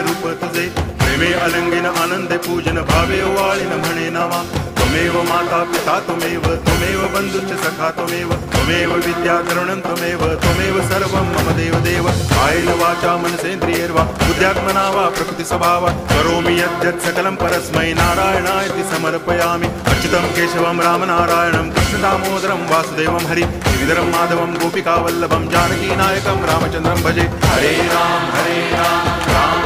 रूप तुझे प्रेमे अलंगिन आनंदे पूजन भावे वाळीन म्हणे नावा त्वमेव माता पिता त्वमेव त्वमेव बंधुश्च सखा त्वमेव विद्या तरुणं त्वमेव सर्वं मम देव कायेन वाचा मनसेन्द्रियैर्वा बुद्ध्यात्मना वा प्रकृति स्वभावात् करोमि यद्यत् सकलं परस्मै नारायणायति समर्पयामि अच्युतं केशवं रामनारायणं कृष्णदामोदरं वासुदेवं हरि श्रीधरं माधवं गोपिकावल्लभं जानकीनायकं रामचन्द्रं भजे हरे राम राम